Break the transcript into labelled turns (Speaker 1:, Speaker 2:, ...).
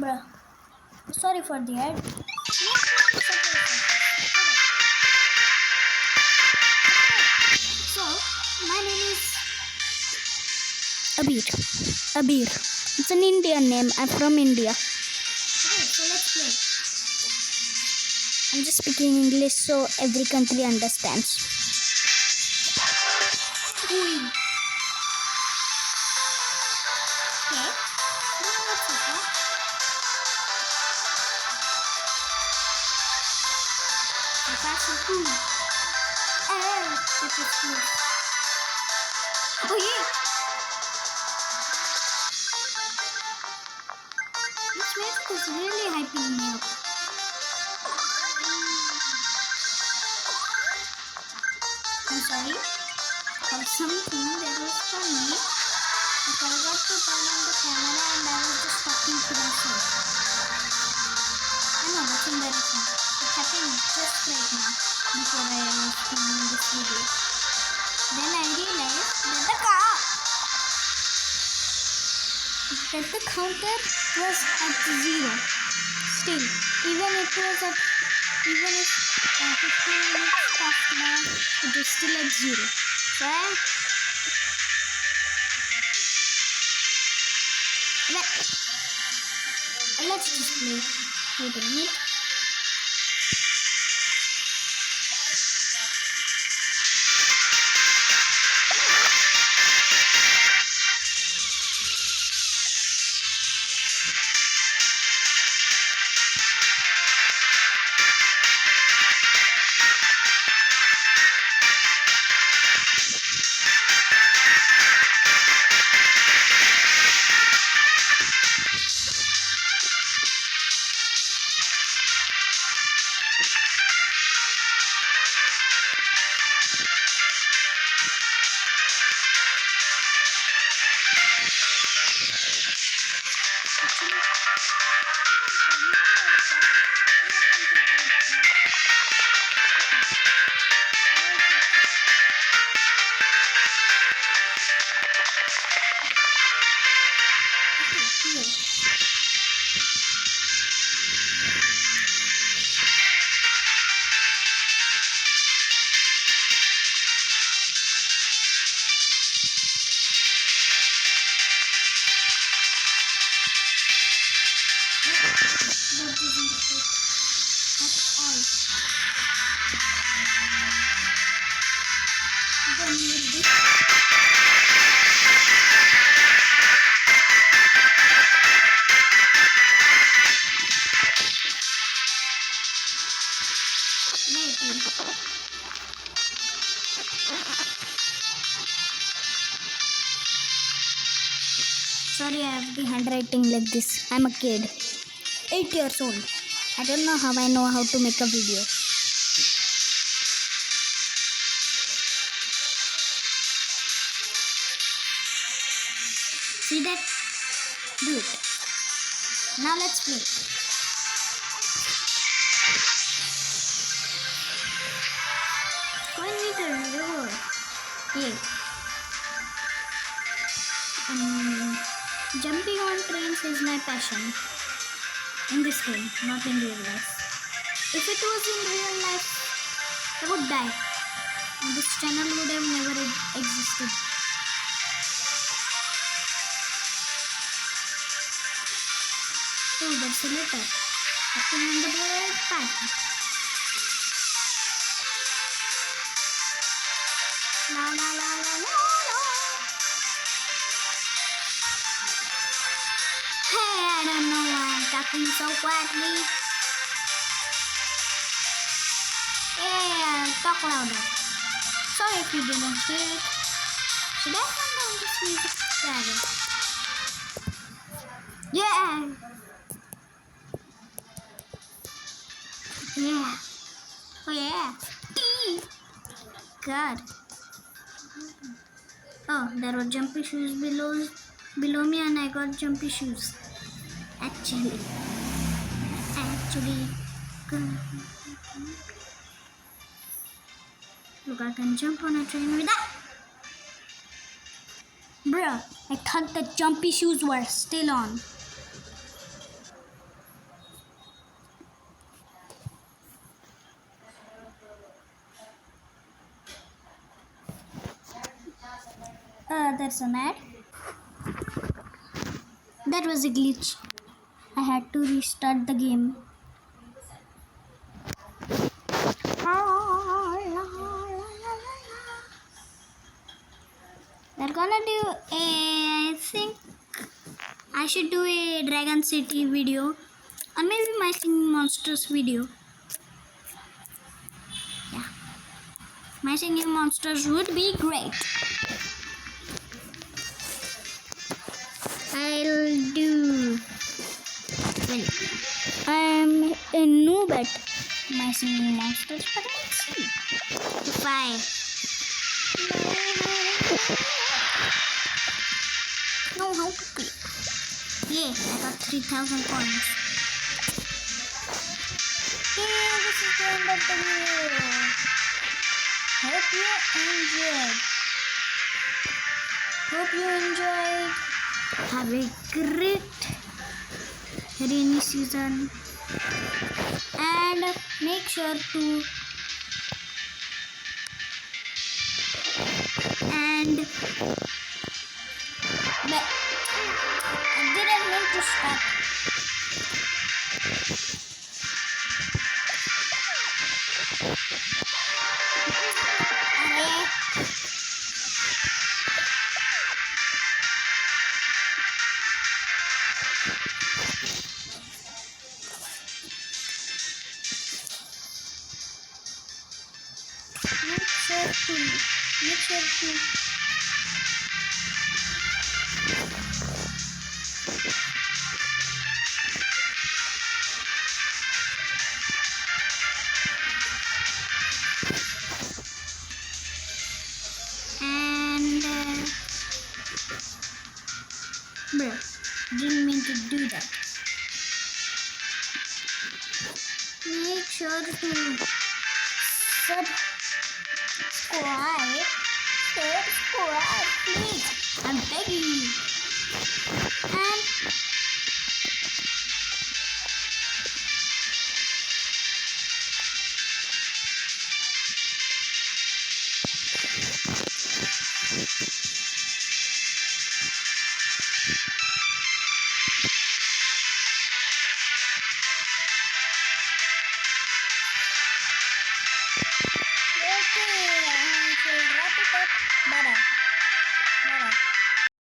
Speaker 1: Bruh. Sorry for the ad. So, my name is
Speaker 2: Abir. Abir. It's an Indian name. I'm from India.
Speaker 1: okay, so let's play.
Speaker 2: I'm just speaking English so every country understands.
Speaker 1: Ui. Okay. Now let's start. The fashion cool. It is cool. Oh yeah. This music is really hyping me up. I'm sorry. For something that was funny, I forgot to turn on the camera and I was just talking to myself. I know that's embarrassing. It happened just right now before I was filming this video. Then I realized that the counter was at 0. Still, even if 15 minutes passed by, it was still at 0. So let's just play. Wait a minute.
Speaker 2: Sorry, I have the handwriting like this. I'm a kid. 8 years old. I don't know how I know how to make a video.
Speaker 1: See that? Do it. Now let's play. Coin meter, yo. Yeah. Jumping on trains is my passion. In this game, not in real life. If it was in real life, I would die. And this channel would have never existed. Oh, that's a letter. Tapping on the red pad. La la la la la la. Hey, I don't know why I'm talking so quietly. Yeah, talk louder. Sorry if you didn't hear it. Should I turn down this music? Yeah. Yeah. Oh yeah. God. Oh, there were jumpy shoes below me and I got jumpy shoes. Actually. Look, I can jump on a train with that. Bruh, I thought the jumpy shoes were still on.
Speaker 2: others are mad. That was a glitch. I had to restart the game. We're gonna do I think I should do a Dragon City video or maybe my Singing Monsters video. Yeah, my Singing Monsters would be great. I'll do. Well, I'm a noob at my Singing Monsters, but let's see if I know how to play. Yeah, I got 3,000 coins. Yeah, this is the end of the video. Hope you enjoyed. Have a great rainy season. And make sure to I didn't mean to stop. Make sure to and bro, didn't mean to do that. Make sure to subscribe, please. I'm begging you. And